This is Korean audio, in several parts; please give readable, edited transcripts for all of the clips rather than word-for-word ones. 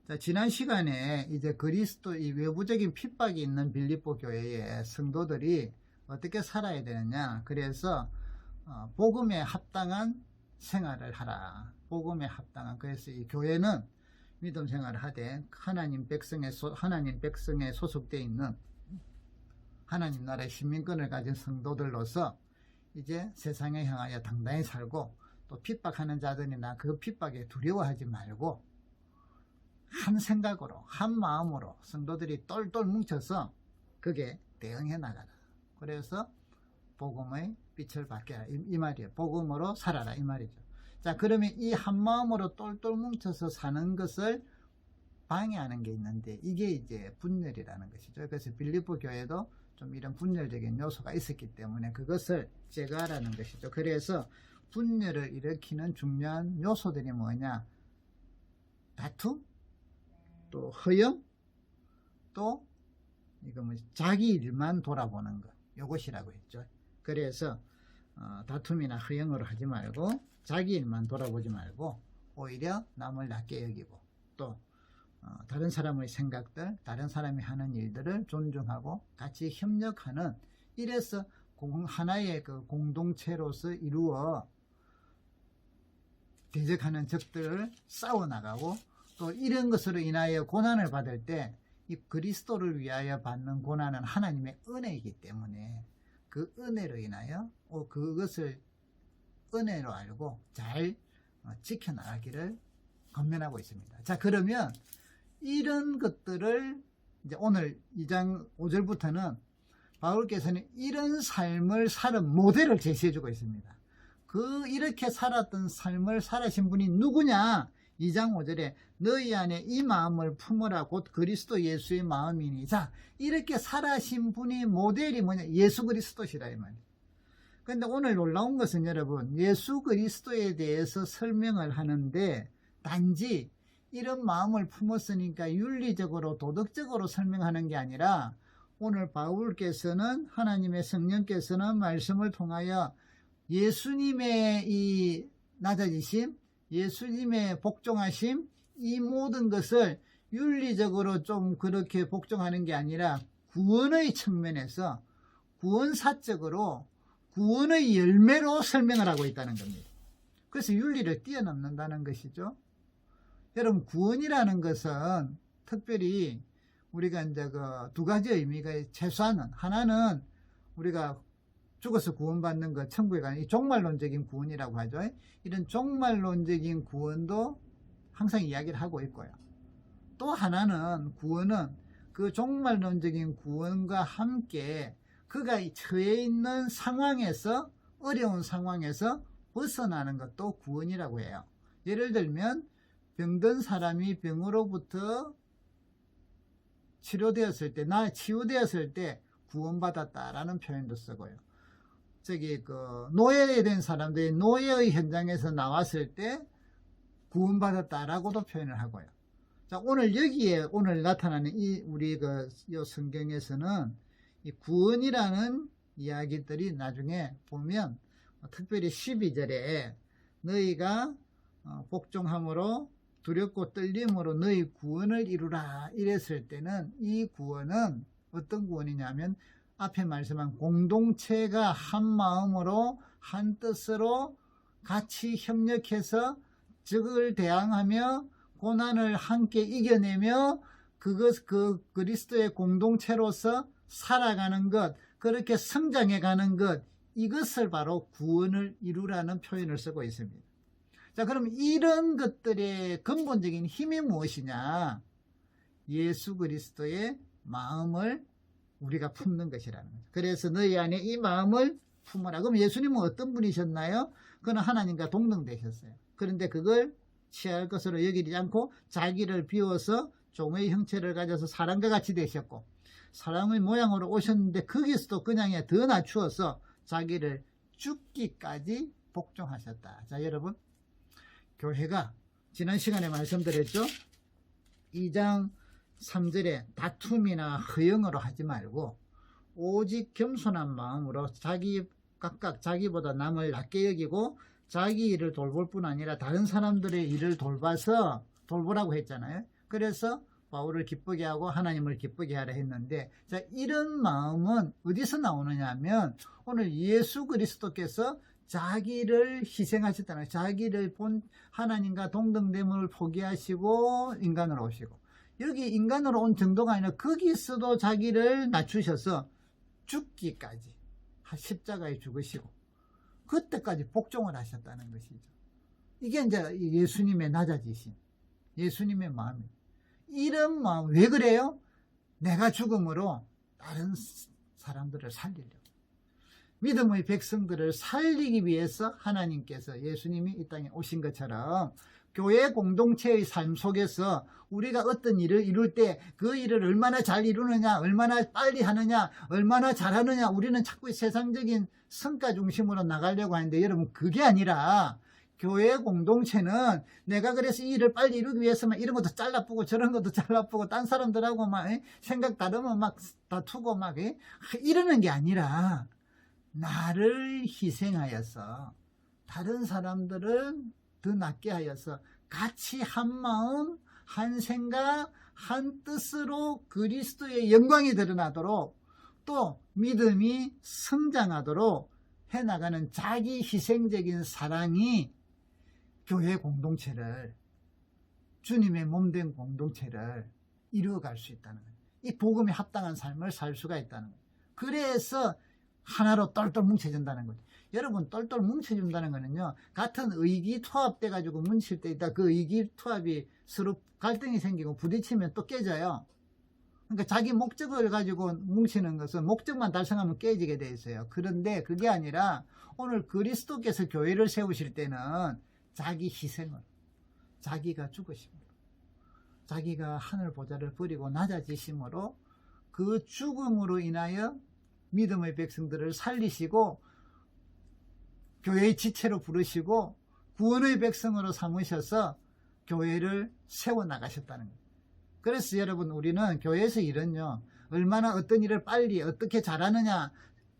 자, 지난 시간에 이제 그리스도 이 외부적인 핍박이 있는 빌립보 교회의 성도들이 어떻게 살아야 되느냐. 그래서 복음에 합당한 생활을 하라. 복음에 합당한. 그래서 이 교회는 믿음 생활을 하되 하나님 백성에 소속되어 있는 하나님 나라의 시민권을 가진 성도들로서 이제 세상에 향하여 당당히 살고, 또 핍박하는 자들이나 그 핍박에 두려워하지 말고 한 생각으로 한 마음으로 성도들이 똘똘 뭉쳐서 그게 대응해 나가라. 그래서 복음의 빛을 밝혀라 이 말이에요. 복음으로 살아라 이 말이죠. 자, 그러면 이 한 마음으로 똘똘 뭉쳐서 사는 것을 방해하는 게 있는데, 이게 이제 분열이라는 것이죠. 그래서 빌립보 교회도 좀 이런 분열적인 요소가 있었기 때문에 그것을 제거하라는 것이죠. 그래서 분열을 일으키는 중요한 요소들이 뭐냐? 다툼, 또 허영, 또 이거 뭐 자기 일만 돌아보는 것, 요것이라고 했죠. 그래서 다툼이나 허영으로 하지 말고 자기 일만 돌아보지 말고 오히려 남을 낮게 여기고, 또 다른 사람의 생각들, 다른 사람이 하는 일들을 존중하고 같이 협력하는, 이래서 하나의 그 공동체로서 이루어 대적하는 적들을 싸워나가고, 또 이런 것으로 인하여 고난을 받을 때 이 그리스도를 위하여 받는 고난은 하나님의 은혜이기 때문에 그 은혜로 인하여 그것을 은혜로 알고 잘 지켜나가기를 권면하고 있습니다. 자, 그러면 이런 것들을 이제 오늘 2장 5절부터는 바울께서는 이런 삶을 사는 모델을 제시해주고 있습니다. 이렇게 살았던 삶을 살아신 분이 누구냐? 2장 5절에 너희 안에 이 마음을 품으라 곧 그리스도 예수의 마음이니. 자, 이렇게 살아신 분이 모델이 뭐냐? 예수 그리스도시라 이 말이에요. 그런데 오늘 놀라운 것은 여러분, 예수 그리스도에 대해서 설명을 하는데 단지 이런 마음을 품었으니까 윤리적으로 도덕적으로 설명하는 게 아니라, 오늘 바울께서는, 하나님의 성령께서는 말씀을 통하여 예수님의 이 낮아지심, 예수님의 복종하심, 이 모든 것을 윤리적으로 좀 그렇게 복종하는 게 아니라 구원의 측면에서 구원사적으로 구원의 열매로 설명을 하고 있다는 겁니다. 그래서 윤리를 뛰어넘는다는 것이죠. 여러분, 구원이라는 것은 특별히 우리가 이제 그 두 가지 의미가 최소한은, 하나는 우리가 죽어서 구원받는 것, 천국에 가는 이 종말론적인 구원이라고 하죠. 이런 종말론적인 구원도 항상 이야기를 하고 있고요. 또 하나는, 구원은 그 종말론적인 구원과 함께 그가 처해 있는 상황에서, 어려운 상황에서 벗어나는 것도 구원이라고 해요. 예를 들면 병든 사람이 병으로부터 치료되었을 때, 치유되었을 때 구원받았다라는 표현도 쓰고요. 노예된 사람들이 노예의 현장에서 나왔을 때 구원받았다라고도 표현을 하고요. 자, 오늘 여기에 오늘 나타나는 우리 이 성경에서는 이 구원이라는 이야기들이 나중에 보면, 특별히 12절에 너희가 복종함으로 두렵고 떨림으로 너희 구원을 이루라 이랬을 때는, 이 구원은 어떤 구원이냐면 앞에 말씀한 공동체가 한 마음으로 한 뜻으로 같이 협력해서 적을 대항하며 고난을 함께 이겨내며 그 그리스도의 공동체로서 살아가는 것, 그렇게 성장해가는 것, 이것을 바로 구원을 이루라는 표현을 쓰고 있습니다. 자, 그럼 이런 것들의 근본적인 힘이 무엇이냐? 예수 그리스도의 마음을 우리가 품는 것이라는 거죠. 그래서 너희 안에 이 마음을 품으라. 그럼 예수님은 어떤 분이셨나요? 그는 하나님과 동등되셨어요. 그런데 그걸 취할 것으로 여기지 않고 자기를 비워서 종의 형체를 가져서 사람과 같이 되셨고, 사람의 모양으로 오셨는데 거기서도 그냥 더 낮추어서 자기를 죽기까지 복종하셨다. 자, 여러분, 교회가 지난 시간에 말씀드렸죠. 2장 3절에 다툼이나 허영으로 하지 말고 오직 겸손한 마음으로 각각 자기보다 남을 낮게 여기고 자기 일을 돌볼 뿐 아니라 다른 사람들의 일을 돌보라고 했잖아요. 그래서 바울을 기쁘게 하고 하나님을 기쁘게 하라 했는데, 자, 이런 마음은 어디서 나오느냐 하면 오늘 예수 그리스도께서 자기를 희생하셨다는 거예요. 자기를 본 하나님과 동등됨을 포기하시고 인간으로 오시고, 여기 인간으로 온 정도가 아니라 거기서도 자기를 낮추셔서 죽기까지 십자가에 죽으시고 그때까지 복종을 하셨다는 것이죠. 이게 이제 예수님의 낮아지심, 예수님의 마음입니다. 이런 마음, 왜 그래요? 내가 죽음으로 다른 사람들을 살리려고, 믿음의 백성들을 살리기 위해서 하나님께서, 예수님이 이 땅에 오신 것처럼 교회 공동체의 삶 속에서 우리가 어떤 일을 이룰 때 그 일을 얼마나 잘 이루느냐, 얼마나 빨리 하느냐, 얼마나 잘하느냐, 우리는 자꾸 세상적인 성과 중심으로 나가려고 하는데, 여러분, 그게 아니라 교회 공동체는 내가 그래서 이 일을 빨리 이루기 위해서만 이런 것도 잘라보고 저런 것도 잘라보고 딴 사람들하고 막 생각 다르면 막 다투고 막 이러는 게 아니라, 나를 희생하여서 다른 사람들을 더 낫게 하여서 같이 한 마음, 한 생각, 한 뜻으로 그리스도의 영광이 드러나도록, 또 믿음이 성장하도록 해나가는 자기 희생적인 사랑이 교회 공동체를, 주님의 몸된 공동체를 이루어갈 수 있다는 거예요. 이 복음에 합당한 삶을 살 수가 있다는 거예요. 그래서 하나로 똘똘 뭉쳐진다는 거죠. 여러분, 똘똘 뭉쳐진다는 거는요, 같은 의기투합돼 가지고 뭉칠 때 있다, 그 의기투합이 서로 갈등이 생기고 부딪히면 또 깨져요. 그러니까 자기 목적을 가지고 뭉치는 것은 목적만 달성하면 깨지게 돼 있어요. 그런데 그게 아니라 오늘 그리스도께서 교회를 세우실 때는 자기 희생을, 자기가 죽으심으로, 자기가 하늘 보좌를 버리고 낮아지심으로, 그 죽음으로 인하여 믿음의 백성들을 살리시고 교회의 지체로 부르시고 구원의 백성으로 삼으셔서 교회를 세워나가셨다는 거예요. 그래서 여러분, 우리는 교회에서 일은요, 얼마나 어떤 일을 빨리 어떻게 잘하느냐,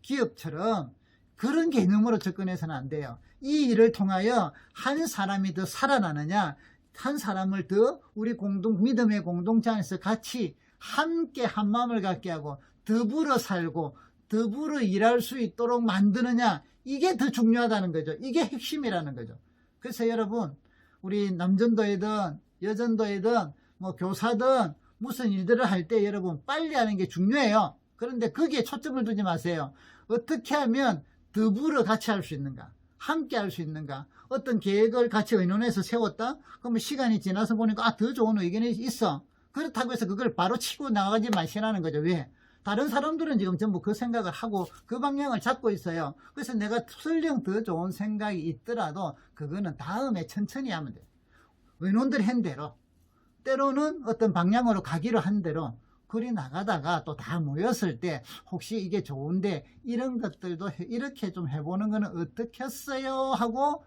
기업처럼 그런 개념으로 접근해서는 안 돼요. 이 일을 통하여 한 사람이 더 살아나느냐, 한 사람을 더 우리 믿음의 공동체 안에서 같이 함께 한 마음을 갖게 하고 더불어 살고 더불어 일할 수 있도록 만드느냐, 이게 더 중요하다는 거죠. 이게 핵심이라는 거죠. 그래서 여러분, 우리 남전도회든 여전도회든 뭐 교사든 무슨 일들을 할 때 여러분, 빨리 하는 게 중요해요. 그런데 거기에 초점을 두지 마세요. 어떻게 하면 더불어 같이 할 수 있는가, 함께 할 수 있는가. 어떤 계획을 같이 의논해서 세웠다? 그러면 시간이 지나서 보니까 더 좋은 의견이 있어. 그렇다고 해서 그걸 바로 치고 나가지 마시라는 거죠. 왜? 다른 사람들은 지금 전부 그 생각을 하고 그 방향을 잡고 있어요. 그래서 내가 설령 더 좋은 생각이 있더라도 그거는 다음에 천천히 하면 돼요. 의논들 한 대로, 때로는 어떤 방향으로 가기로 한 대로 그리 나가다가 또 다 모였을 때 혹시 이게 좋은데 이런 것들도 이렇게 좀 해보는 거는 어떻겠어요 하고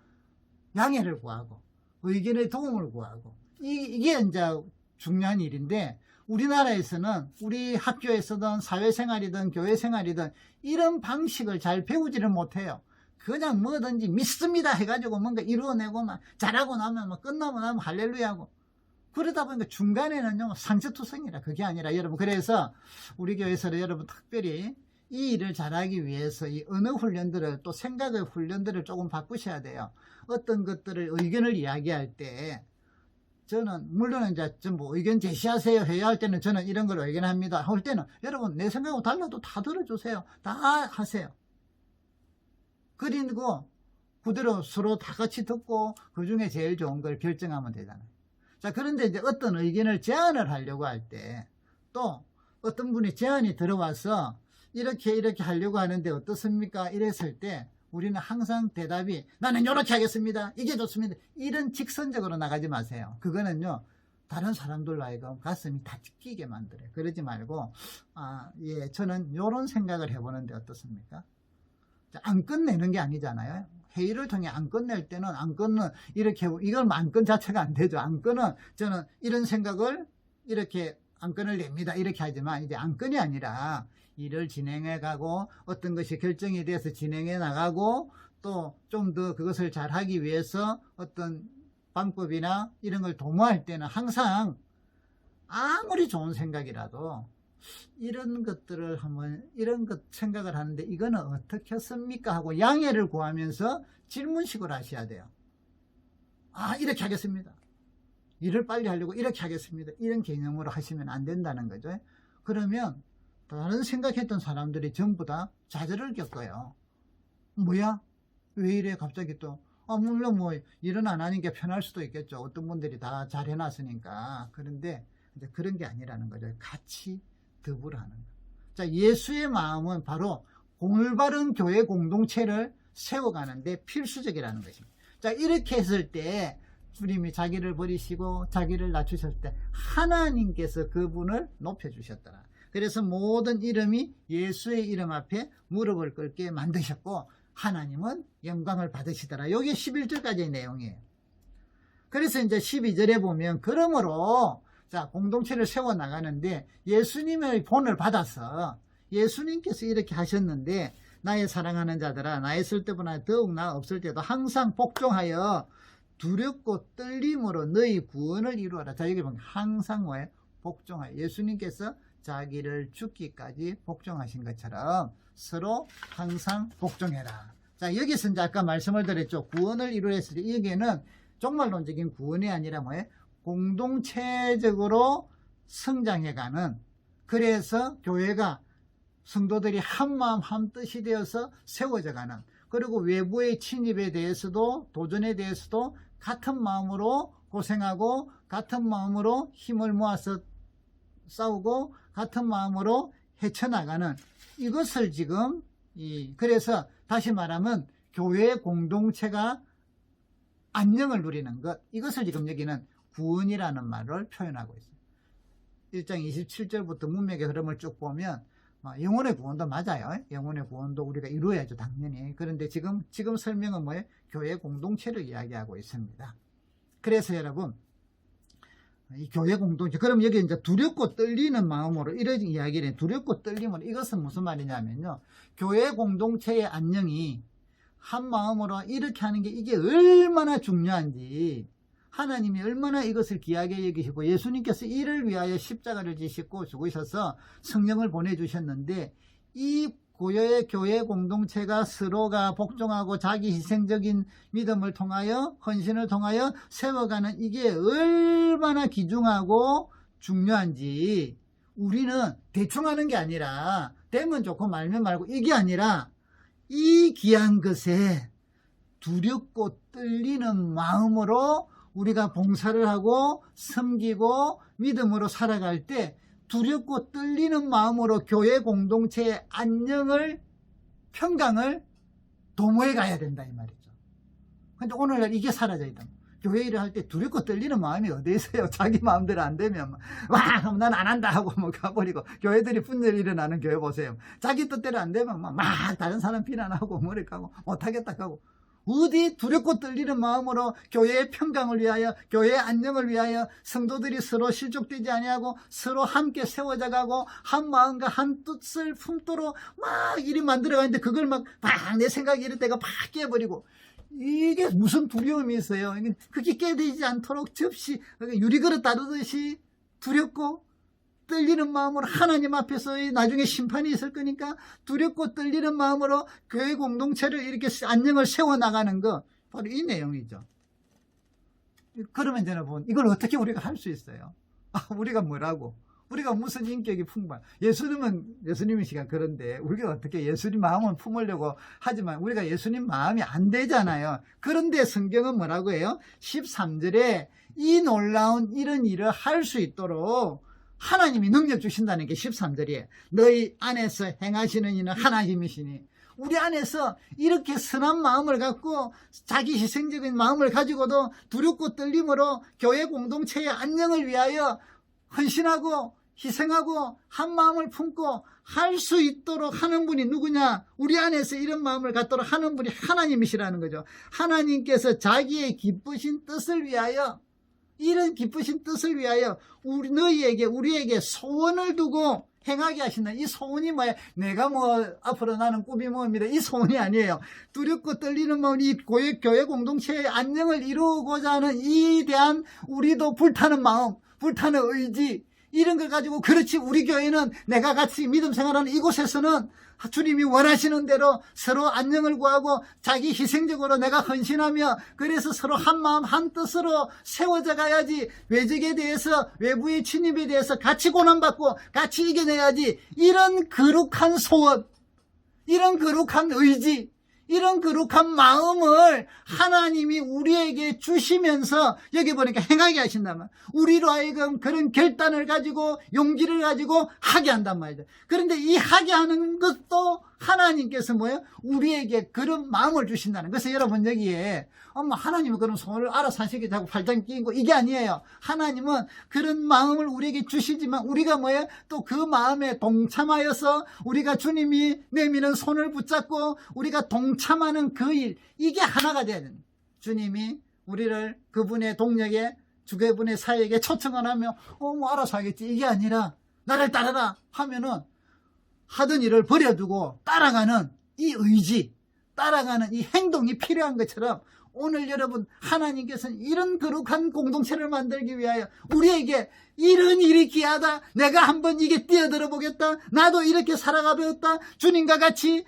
양해를 구하고 의견의 도움을 구하고, 이게 이제 중요한 일인데, 우리나라에서는 우리 학교에서든 사회생활이든 교회생활이든 이런 방식을 잘 배우지를 못해요. 그냥 뭐든지 믿습니다 해가지고 뭔가 이루어내고 막 잘하고 나면 막 끝나고 나면 할렐루야하고, 그러다 보니까 중간에는요 상처투성이라. 그게 아니라 여러분, 그래서 우리 교회에서 여러분 특별히 이 일을 잘하기 위해서 이 언어 훈련들을, 또 생각의 훈련들을 조금 바꾸셔야 돼요. 어떤 것들을 의견을 이야기할 때 저는 물론 이제 전부 의견 제시하세요 해야 할 때는 저는 이런 걸 의견합니다 할 때는 여러분, 내 생각하고 달라도 다 들어주세요. 다 하세요. 그리고 그대로 서로 다 같이 듣고 그 중에 제일 좋은 걸 결정하면 되잖아요. 자, 그런데 이제 어떤 의견을 제안을 하려고 할 때, 또 어떤 분이 제안이 들어와서 이렇게 하려고 하는데 어떻습니까? 이랬을 때 우리는 항상 대답이 나는 이렇게 하겠습니다, 이게 좋습니다, 이런 직선적으로 나가지 마세요. 그거는요 다른 사람들로 하여금 가슴이 다 찢기게 만들어요. 그러지 말고 예, 저는 이런 생각을 해보는데 어떻습니까? 안 끝내는 게 아니잖아요. 회의를 통해 안 끝낼 때는 안 끊는, 이렇게 이걸 안건 자체가 안 되죠. 안 끊은, 저는 이런 생각을 이렇게 안 끊을랍니다 이렇게 하지만, 이제 안 끊이 아니라 일을 진행해 가고 어떤 것이 결정이 돼서 진행해 나가고, 또 좀 더 그것을 잘 하기 위해서 어떤 방법이나 이런 걸 도모할 때는 항상 아무리 좋은 생각이라도 이런 것들을 한번 이런 것 생각을 하는데 이거는 어떻게 씁니까 하고 양해를 구하면서 질문식으로 하셔야 돼요. 아, 이렇게 하겠습니다. 일을 빨리 하려고 이렇게 하겠습니다. 이런 개념으로 하시면 안 된다는 거죠. 그러면 다른 생각했던 사람들이 전부 다 좌절을 겪어요. 뭐야? 왜 이래 갑자기 또. 물론 뭐 일은 안 하는 게 편할 수도 있겠죠. 어떤 분들이 다 잘 해놨으니까. 그런데 이제 그런 게 아니라는 거죠. 같이 더불어 하는 거. 자, 예수의 마음은 바로 올바른 교회 공동체를 세워가는데 필수적이라는 것입니다. 자, 이렇게 했을 때 주님이 자기를 버리시고 자기를 낮추셨을 때 하나님께서 그분을 높여주셨더라. 그래서 모든 이름이 예수의 이름 앞에 무릎을 꿇게 만드셨고 하나님은 영광을 받으시더라. 여기 11절까지의 내용이에요. 그래서 이제 12절에 보면 그러므로 자, 공동체를 세워나가는데 예수님의 본을 받아서 예수님께서 이렇게 하셨는데 나의 사랑하는 자들아 나의 있을 때보다 더욱 나 없을 때도 항상 복종하여 두렵고 떨림으로 너희 구원을 이루어라. 자, 여기 보면 항상 뭐예요? 복종하여. 예수님께서 자기를 죽기까지 복종하신 것처럼 서로 항상 복종해라. 자, 여기서 이제 아까 말씀을 드렸죠. 구원을 이루었을 때 여기에는 종말론적인 구원이 아니라 뭐예요? 공동체적으로 성장해가는, 그래서 교회가 성도들이 한마음 한뜻이 되어서 세워져가는, 그리고 외부의 침입에 대해서도 도전에 대해서도 같은 마음으로 고생하고 같은 마음으로 힘을 모아서 싸우고 같은 마음으로 헤쳐나가는 이것을 지금 그래서 다시 말하면 교회 공동체가 안녕을 누리는 것, 이것을 지금 여기는 구원이라는 말을 표현하고 있어요. 1장 27절부터 문맥의 흐름을 쭉 보면 영혼의 구원도 맞아요. 영혼의 구원도 우리가 이루어야죠, 당연히. 그런데 지금 설명은 뭐예요? 교회 공동체를 이야기하고 있습니다. 그래서 여러분, 이 교회 공동체, 그럼 여기 이제 두렵고 떨리는 마음으로 이런 이야기를, 두렵고 떨림은 이것은 무슨 말이냐면요, 교회 공동체의 안녕이 한 마음으로 이렇게 하는 게 이게 얼마나 중요한지, 하나님이 얼마나 이것을 귀하게 여기시고 예수님께서 이를 위하여 십자가를 지시고 죽으셔서 성령을 보내주셨는데, 이 고요의 교회 공동체가 서로가 복종하고 자기 희생적인 믿음을 통하여, 헌신을 통하여 세워가는 이게 얼마나 귀중하고 중요한지, 우리는 대충 하는 게 아니라 되면 좋고 말면 말고 이게 아니라 이 귀한 것에 두렵고 떨리는 마음으로 우리가 봉사를 하고 섬기고 믿음으로 살아갈 때 두렵고 떨리는 마음으로 교회 공동체의 안녕을, 평강을 도모해 가야 된다 이 말이죠. 근데 오늘날 이게 사라져 있다. 교회 일을 할 때 두렵고 떨리는 마음이 어디 있어요? 자기 마음대로 안 되면 와, 그럼 난 안 한다 하고 뭐 가버리고, 교회들이 분열이 일어나는 교회 보세요. 자기 뜻대로 안 되면 막 다른 사람 비난하고 머리 까고 못하겠다 하고, 어디 두렵고 떨리는 마음으로 교회의 평강을 위하여, 교회의 안녕을 위하여 성도들이 서로 실족되지 아니하고 서로 함께 세워져가고 한 마음과 한 뜻을 품도록 막 일이 만들어가는데 그걸 막 내 생각이 이럴 때가 팍 깨버리고, 이게 무슨 두려움이 있어요? 그게 깨되지 않도록 접시 유리그릇 다루듯이 두렵고 떨리는 마음으로 하나님 앞에서 나중에 심판이 있을 거니까 두렵고 떨리는 마음으로 교회 공동체를 이렇게 안녕을 세워나가는 거, 바로 이 내용이죠. 그러면 저는 이걸 어떻게 우리가 할 수 있어요? 우리가 뭐라고? 우리가 무슨 인격이 풍부한, 예수님이시가 그런데 우리가 어떻게 예수님 마음을 품으려고 하지만 우리가 예수님 마음이 안 되잖아요. 그런데 성경은 뭐라고 해요? 13절에 이 놀라운 이런 일을 할 수 있도록 하나님이 능력 주신다는 게 13절이에요. 너희 안에서 행하시는 이는 하나님이시니, 우리 안에서 이렇게 선한 마음을 갖고 자기 희생적인 마음을 가지고도 두렵고 떨림으로 교회 공동체의 안녕을 위하여 헌신하고 희생하고 한 마음을 품고 할 수 있도록 하는 분이 누구냐? 우리 안에서 이런 마음을 갖도록 하는 분이 하나님이시라는 거죠. 하나님께서 자기의 기쁘신 뜻을 위하여, 이런 기쁘신 뜻을 위하여 우리에게 소원을 두고 행하게 하신다. 이 소원이 뭐야? 내가 앞으로 나는 꿈이 뭐입니다. 이 소원이 아니에요. 두렵고 떨리는 마음, 이 교회 공동체의 안녕을 이루고자 하는 이 대한 우리도 불타는 마음, 불타는 의지, 이런 걸 가지고 그렇지 우리 교회는 내가 같이 믿음 생활하는 이곳에서는 주님이 원하시는 대로 서로 안녕을 구하고 자기 희생적으로 내가 헌신하며 그래서 서로 한마음 한뜻으로 세워져 가야지 외적에 대해서 외부의 침입에 대해서 같이 고난받고 같이 이겨내야지 이런 거룩한 소원 이런 거룩한 의지 이런 거룩한 마음을 하나님이 우리에게 주시면서 여기 보니까 행하게 하신다면 우리로 하여금 그런 결단을 가지고 용기를 가지고 하게 한단 말이죠. 그런데 이 하게 하는 것도 하나님께서 뭐예요? 우리에게 그런 마음을 주신다는. 그래서 여러분 여기에 하나님은 그런 소원을 알아서 하시겠다고 팔짱 끼고 이게 아니에요. 하나님은 그런 마음을 우리에게 주시지만 우리가 뭐예요? 또 그 마음에 동참하여서 우리가 주님이 내미는 손을 붙잡고 우리가 동참하는 그 일 이게 하나가 돼야 됩니다. 주님이 우리를 그분의 동력에 주교분의 사역에 초청을 하며 알아서 하겠지 이게 아니라 나를 따르라 하면은 하던 일을 버려두고 따라가는 이 의지 따라가는 이 행동이 필요한 것처럼 오늘 여러분 하나님께서는 이런 거룩한 공동체를 만들기 위하여 우리에게 이런 일이 귀하다 내가 한번 이게 뛰어들어 보겠다 나도 이렇게 살아가 보겠다 주님과 같이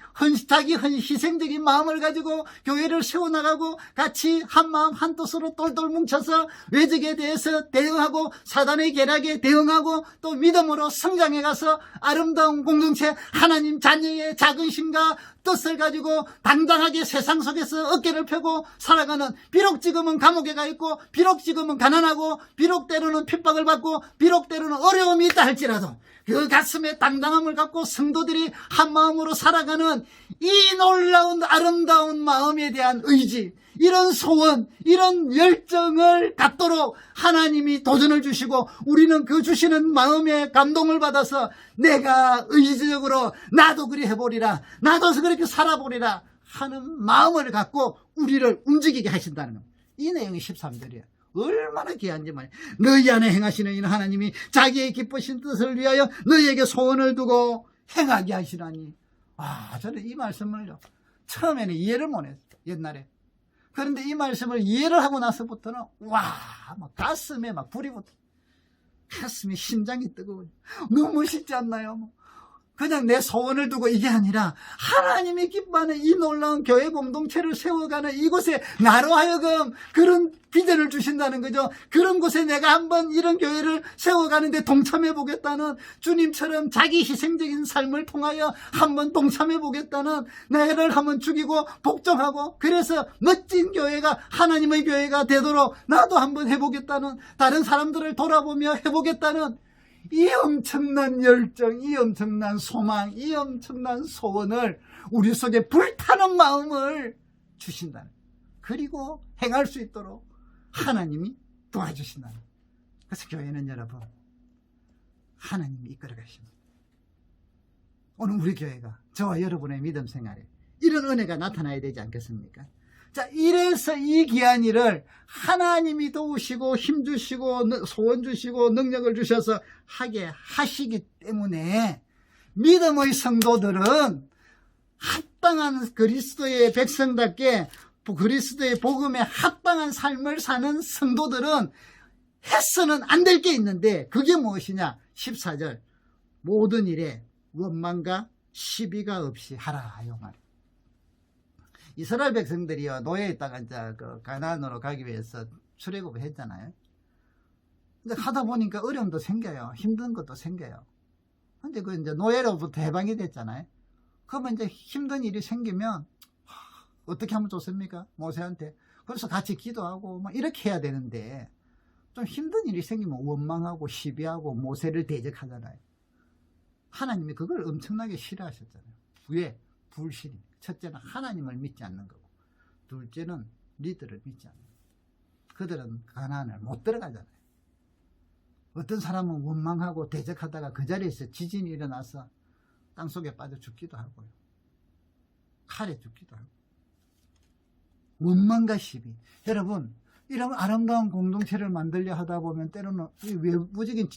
자기 희생적인 마음을 가지고 교회를 세워나가고 같이 한마음 한뜻으로 똘똘 뭉쳐서 외적에 대해서 대응하고 사단의 계략에 대응하고 또 믿음으로 성장해 가서 아름다운 공동체 하나님 자녀의 자긍심과 뜻을 가지고 당당하게 세상 속에서 어깨를 펴고 살아가는 비록 지금은 감옥에 가 있고 비록 지금은 가난하고 비록 때로는 핍박을 받고 비록 때로는 어려움이 있다 할지라도 그 가슴에 당당함을 갖고 성도들이 한마음으로 살아가는 이 놀라운 아름다운 마음에 대한 의지 이런 소원 이런 열정을 갖도록 하나님이 도전을 주시고 우리는 그 주시는 마음에 감동을 받아서 내가 의지적으로 나도 그리 해보리라 나도 그렇게 살아보리라 하는 마음을 갖고 우리를 움직이게 하신다는 겁니다. 이 내용이 13절이에요. 얼마나 귀한지 말이야. 너희 안에 행하시는 이는 하나님이 자기의 기쁘신 뜻을 위하여 너희에게 소원을 두고 행하게 하시라니. 저는 이 말씀을요 처음에는 이해를 못했어요. 옛날에. 그런데 이 말씀을 이해를 하고 나서부터는 막 가슴에 막 불이 붙어. 가슴이 심장이 뜨거워요. 너무 멋있지 않나요? 그냥 내 소원을 두고 이게 아니라 하나님이 기뻐하는 이 놀라운 교회 공동체를 세워가는 이곳에 나로 하여금 그런 비전을 주신다는 거죠. 그런 곳에 내가 한번 이런 교회를 세워가는데 동참해 보겠다는 주님처럼 자기 희생적인 삶을 통하여 한번 동참해 보겠다는 나를 한번 죽이고 복종하고 그래서 멋진 교회가 하나님의 교회가 되도록 나도 한번 해보겠다는 다른 사람들을 돌아보며 해보겠다는 이 엄청난 열정, 이 엄청난 소망, 이 엄청난 소원을 우리 속에 불타는 마음을 주신다는 그리고 행할 수 있도록 하나님이 도와주신다는 그래서 교회는 여러분 하나님이 이끌어 가십니다. 오늘 우리 교회가 저와 여러분의 믿음 생활에 이런 은혜가 나타나야 되지 않겠습니까? 자, 이래서 이 귀한 일을 하나님이 도우시고 힘주시고 소원 주시고 능력을 주셔서 하게 하시기 때문에 믿음의 성도들은 합당한 그리스도의 백성답게 그리스도의 복음에 합당한 삶을 사는 성도들은 해서는 안 될 게 있는데 그게 무엇이냐? 14절 모든 일에 원망과 시비가 없이 하라 이 말. 이스라엘 백성들이요 노예에 있다가 이제 그 가나안으로 가기 위해서 출애굽을 했잖아요. 근데 하다 보니까 어려움도 생겨요. 힘든 것도 생겨요. 근데 그 이제 노예로부터 해방이 됐잖아요. 그러면 이제 힘든 일이 생기면 어떻게 하면 좋습니까? 모세한테. 그래서 같이 기도하고 막 이렇게 해야 되는데 좀 힘든 일이 생기면 원망하고 시비하고 모세를 대적하잖아요. 하나님이 그걸 엄청나게 싫어하셨잖아요. 왜? 불신이. 첫째는 하나님을 믿지 않는 거고 둘째는 리더를 믿지 않는 거고 그들은 가나안을 못 들어가잖아요. 어떤 사람은 원망하고 대적하다가 그 자리에서 지진이 일어나서 땅속에 빠져 죽기도 하고요. 칼에 죽기도 하고 원망과 시비. 여러분 이런 아름다운 공동체를 만들려 하다 보면 때로는 외부적인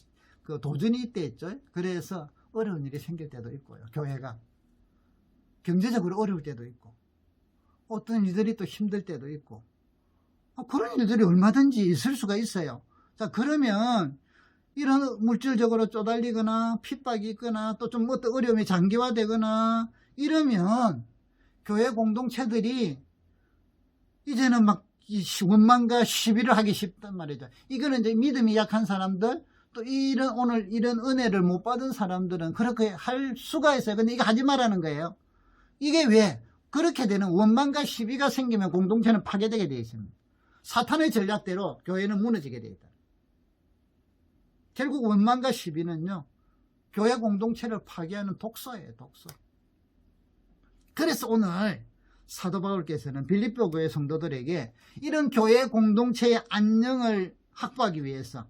그 도전이 있대있죠. 그래서 어려운 일이 생길 때도 있고요. 교회가 경제적으로 어려울 때도 있고 어떤 일들이 또 힘들 때도 있고 그런 일들이 얼마든지 있을 수가 있어요. 자 그러면 이런 물질적으로 쪼달리거나 핍박이 있거나 또 좀 어떤 어려움이 장기화되거나 이러면 교회 공동체들이 이제는 막 원망과 시비를 하기 쉽단 말이죠. 이거는 이제 믿음이 약한 사람들, 또 오늘 이런 은혜를 못 받은 사람들은 그렇게 할 수가 있어요. 근데 이거 하지 말라는 거예요. 이게 왜? 그렇게 되는 원망과 시비가 생기면 공동체는 파괴되게 되어 있습니다. 사탄의 전략대로 교회는 무너지게 되어 있다. 결국 원망과 시비는요, 교회 공동체를 파괴하는 독소예요, 독소. 그래서 오늘 사도 바울께서는 빌립보 교회 성도들에게 이런 교회 공동체의 안녕을 확보하기 위해서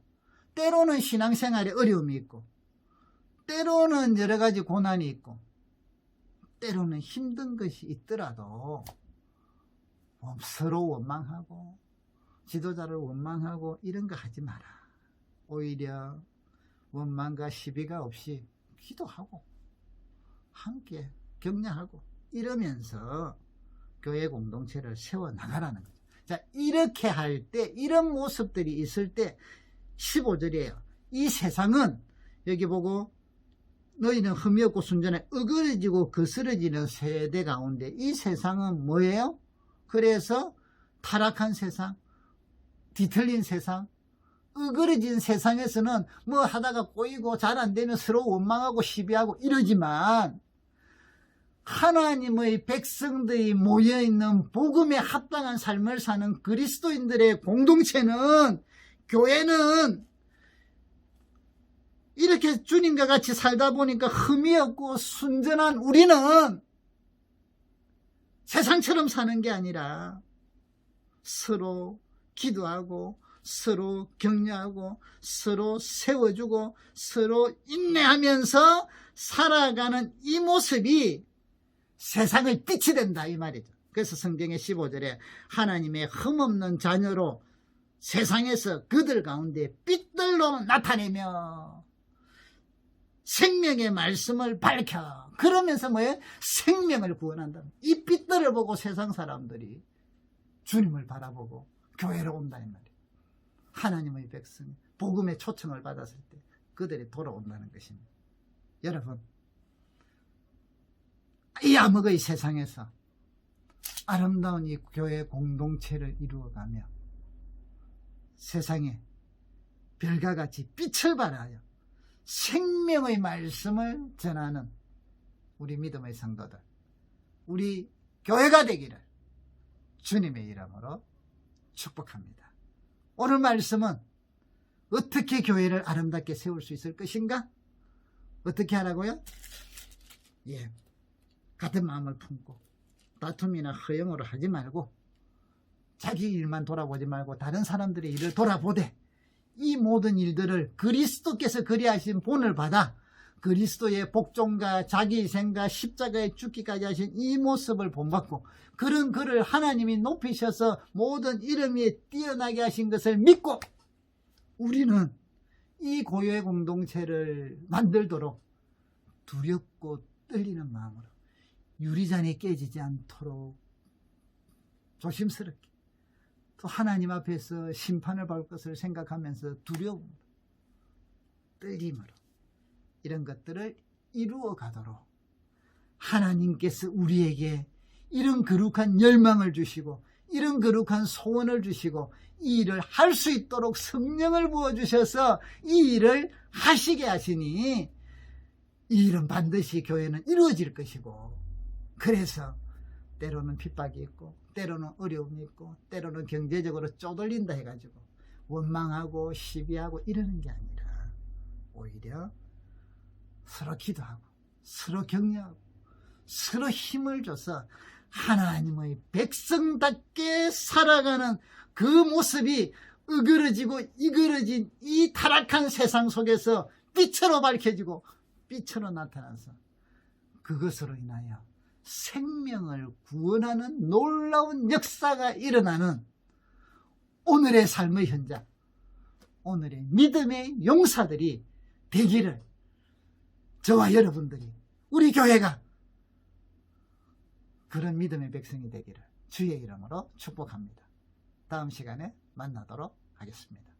때로는 신앙생활에 어려움이 있고, 때로는 여러 가지 고난이 있고, 때로는 힘든 것이 있더라도 서로 원망하고 지도자를 원망하고 이런 거 하지 마라. 오히려 원망과 시비가 없이 기도하고 함께 격려하고 이러면서 교회 공동체를 세워나가라는 거죠. 자, 이렇게 할 때, 이런 모습들이 있을 때 15절이에요. 이 세상은, 여기 보고 너희는 흠이 없고 순전해 어그러지고 거스러지는 세대 가운데, 이 세상은 뭐예요? 그래서 타락한 세상, 뒤틀린 세상, 어그러진 세상에서는 뭐 하다가 꼬이고 잘 안 되면 서로 원망하고 시비하고 이러지만, 하나님의 백성들이 모여있는 복음에 합당한 삶을 사는 그리스도인들의 공동체는, 교회는 이렇게 주님과 같이 살다 보니까 흠이 없고 순전한 우리는 세상처럼 사는 게 아니라 서로 기도하고 서로 격려하고 서로 세워주고 서로 인내하면서 살아가는 이 모습이 세상의 빛이 된다, 이 말이죠. 그래서 성경의 15절에 하나님의 흠없는 자녀로 세상에서 그들 가운데 빛들로 나타내며 생명의 말씀을 밝혀, 그러면서 뭐예요? 생명을 구원한다. 이 빛들을 보고 세상 사람들이 주님을 바라보고 교회로 온다, 이 말이에요. 하나님의 백성이 복음의 초청을 받았을 때 그들이 돌아온다는 것입니다. 여러분, 이 암흑의 세상에서 아름다운 이 교회 공동체를 이루어가며 세상에 별과 같이 빛을 발하여 생명의 말씀을 전하는 우리 믿음의 성도들, 우리 교회가 되기를 주님의 이름으로 축복합니다. 오늘 말씀은 어떻게 교회를 아름답게 세울 수 있을 것인가? 어떻게 하라고요? 예, 같은 마음을 품고 다툼이나 허영으로 하지 말고 자기 일만 돌아보지 말고 다른 사람들의 일을 돌아보되 이 모든 일들을 그리스도께서 그리하신 본을 받아 그리스도의 복종과 자기희생과 십자가의 죽기까지 하신 이 모습을 본받고 그런 그를 하나님이 높이셔서 모든 이름 위에 뛰어나게 하신 것을 믿고 우리는 이 고요의 공동체를 만들도록 두렵고 떨리는 마음으로 유리잔이 깨지지 않도록 조심스럽게 또 하나님 앞에서 심판을 받을 것을 생각하면서 두려움, 떨림으로 이런 것들을 이루어 가도록 하나님께서 우리에게 이런 거룩한 열망을 주시고 이런 거룩한 소원을 주시고 이 일을 할 수 있도록 성령을 부어주셔서 이 일을 하시게 하시니 이 일은 반드시 교회는 이루어질 것이고, 그래서 때로는 핍박이 있고 때로는 어려움이 있고 때로는 경제적으로 쪼들린다 해가지고 원망하고 시비하고 이러는 게 아니라 오히려 서로 기도하고 서로 격려하고 서로 힘을 줘서 하나님의 백성답게 살아가는 그 모습이 으그러지고 이그러진 이 타락한 세상 속에서 빛으로 밝혀지고 빛으로 나타나서 그것으로 인하여 생명을 구원하는 놀라운 역사가 일어나는 오늘의 삶의 현장, 오늘의 믿음의 용사들이 되기를 저와 여러분들이, 우리 교회가 그런 믿음의 백성이 되기를 주의 이름으로 축복합니다. 다음 시간에 만나도록 하겠습니다.